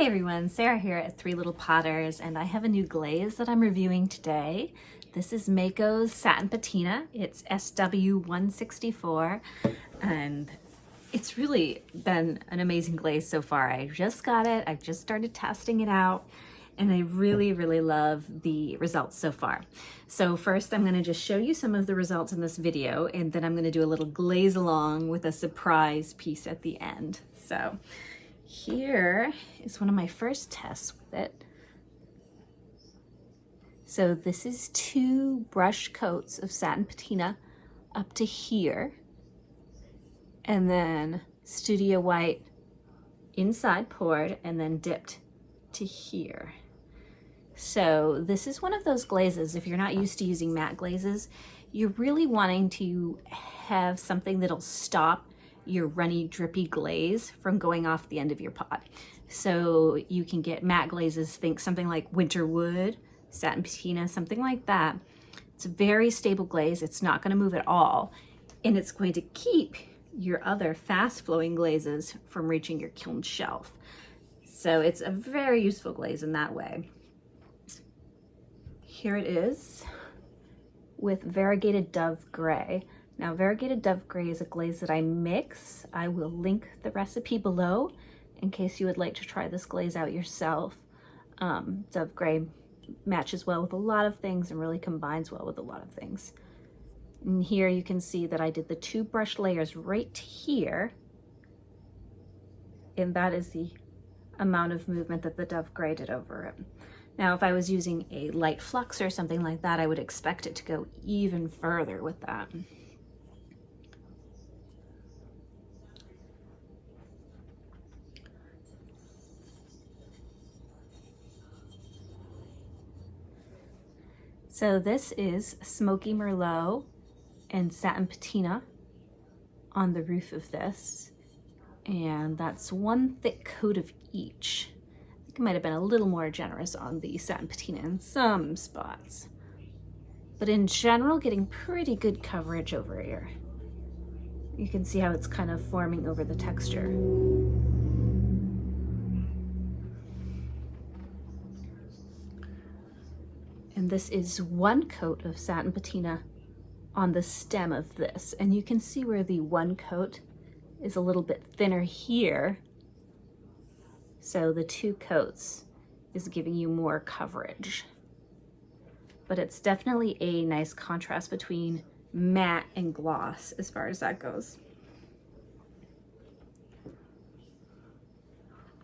Hey everyone, Sarah here at Three Little Potters, and I have a new glaze that I'm reviewing today. This is Mayco's Satin Patina. It's SW164, and it's really been an amazing glaze so far. I just got it, I've just started testing it out, and I really love the results so far. So first I'm going to just show you some of the results in this video, and then I'm going to do a little glaze along with a surprise piece at the end. So here is one of my first tests with it. So this is 2 brush coats of Satin Patina up to here, and then Studio White inside poured and then dipped to here. So this is one of those glazes, if you're not used to using matte glazes, you're really wanting to have something that'll stop your runny, drippy glaze from going off the end of your pot. So you can get matte glazes, think something like winter wood, satin patina, something like that. It's a very stable glaze. It's not going to move at all, and it's going to keep your other fast flowing glazes from reaching your kiln shelf. So it's a very useful glaze in that way. Here it is with variegated Dove Gray. Now, variegated Dove Gray is a glaze that I mix. I will link the recipe below in case you would like to try this glaze out yourself. Dove Gray matches well with a lot of things and really combines well with a lot of things. And here you can see that I did the 2 brush layers right here, and that is the amount of movement that the Dove Gray did over it. Now, if I was using a light flux or something like that, I would expect it to go even further with that. So this is Smoky Merlot and Satin Patina on the roof of this, and that's 1 thick coat of each. I think I might have been a little more generous on the Satin Patina in some spots, but in general getting pretty good coverage over here. You can see how it's kind of forming over the texture. And this is 1 coat of Satin Patina on the stem of this. And you can see where the 1 coat is a little bit thinner here. So the 2 coats is giving you more coverage. But it's definitely a nice contrast between matte and gloss as far as that goes.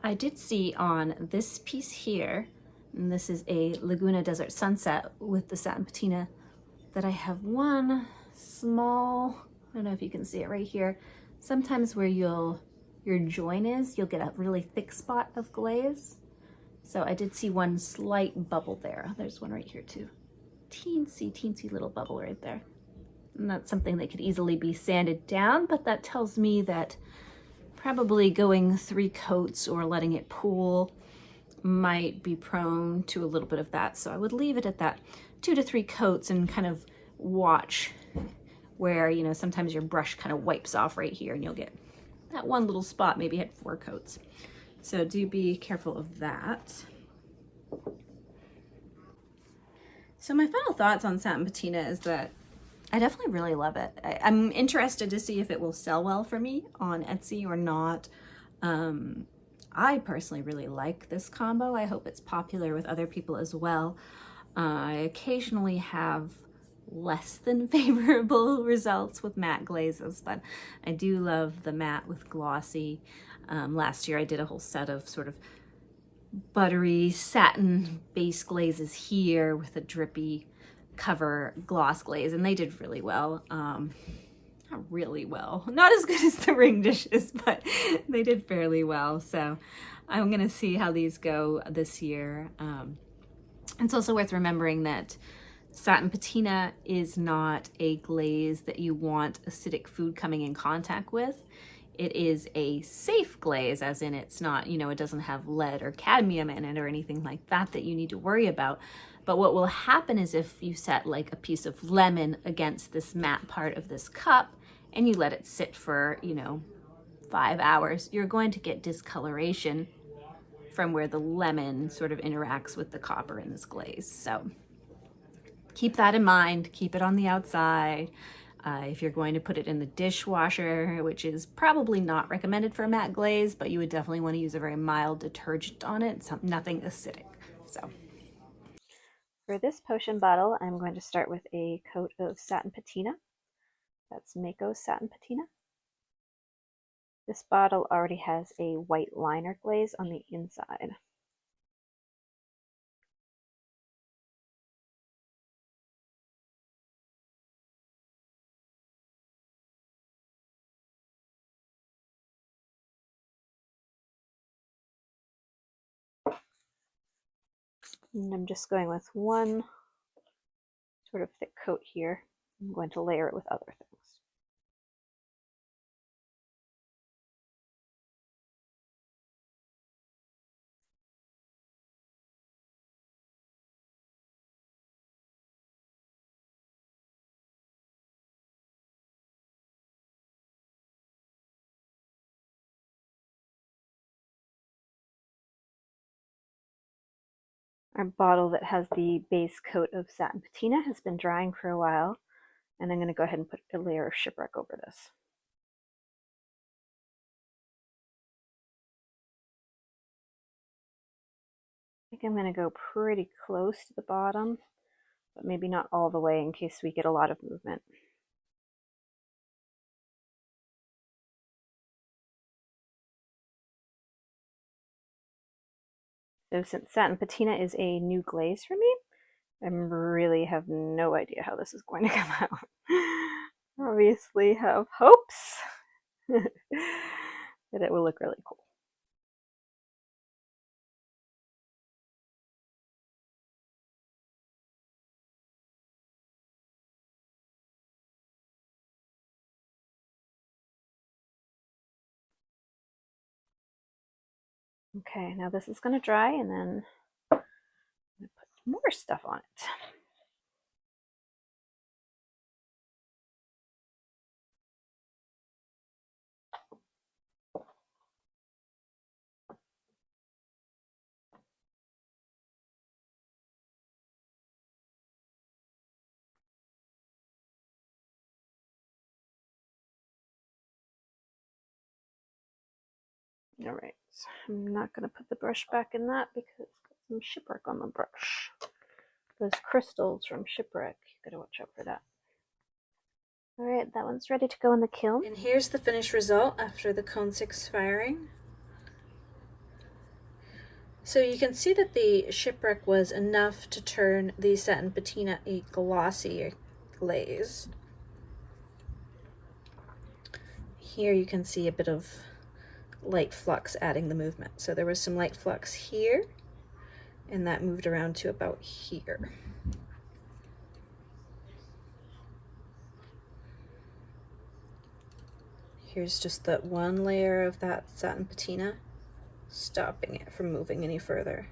I did see on this piece here, and this is a Laguna Desert Sunset with the Satin Patina, that I have 1 small, I don't know if you can see it right here, sometimes where your join is, you'll get a really thick spot of glaze. So I did see 1 slight bubble there. There's 1 right here too. Teensy little bubble right there. And that's something that could easily be sanded down, but that tells me that probably going 3 coats or letting it pool might be prone to a little bit of that. So I would leave it at that 2 to 3 coats and kind of watch where, you know, sometimes your brush kind of wipes off right here and you'll get that 1 little spot, maybe at 4 coats. So do be careful of that. So my final thoughts on Satin Patina is that I definitely really love it. I'm interested to see if it will sell well for me on Etsy or not. I personally really like this combo. I hope it's popular with other people as well. I occasionally have less than favorable results with matte glazes, but I do love the matte with glossy. Last year I did a whole set of sort of buttery satin base glazes here with a drippy cover gloss glaze, and they did really well. Not really well, not as good as the ring dishes, but they did fairly well. So I'm gonna see how these go this year. It's also worth remembering that Satin Patina is not a glaze that you want acidic food coming in contact with. It is a safe glaze, as in it's not, you know, it doesn't have lead or cadmium in it or anything like that that you need to worry about. But what will happen is if you set like a piece of lemon against this matte part of this cup and you let it sit for, 5 hours, you're going to get discoloration from where the lemon sort of interacts with the copper in this glaze. So keep that in mind, keep it on the outside. If you're going to put it in the dishwasher, which is probably not recommended for a matte glaze, but you would definitely want to use a very mild detergent on it, nothing acidic. So for this potion bottle, I'm going to start with a coat of Satin Patina. That's Mayco Satin Patina. This bottle already has a white liner glaze on the inside. And I'm just going with one sort of thick coat here. I'm going to layer it with other things. Our bottle that has the base coat of Satin Patina has been drying for a while, and I'm going to go ahead and put a layer of shipwreck over this. I think I'm going to go pretty close to the bottom, but maybe not all the way in case we get a lot of movement. So since Satin Patina is a new glaze for me, I really have no idea how this is going to come out. Obviously have hopes that it will look really cool. Okay, now this is going to dry, and then I'm going to put more stuff on it. All right, so I'm not going to put the brush back in that because it's got some shipwreck on the brush. Those crystals from shipwreck, you gotta watch out for that. All right, that one's ready to go in the kiln. And here's the finished result after the cone 6 firing. So you can see that the shipwreck was enough to turn the Satin Patina a glossy glaze. Here you can see a bit of light flux adding the movement. So there was some light flux here, and that moved around to about here. Here's just that one layer of that Satin Patina, stopping it from moving any further.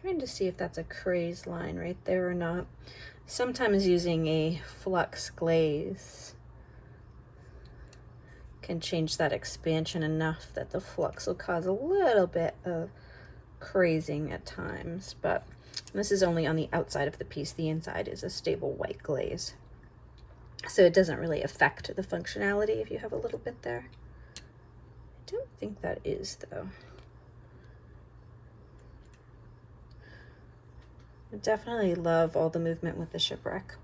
Trying to see if that's a craze line right there or not. Sometimes using a flux glaze can change that expansion enough that the flux will cause a little bit of crazing at times, but this is only on the outside of the piece. The inside is a stable white glaze, so it doesn't really affect the functionality if you have a little bit there. I don't think that is, though. I definitely love all the movement with the shipwreck.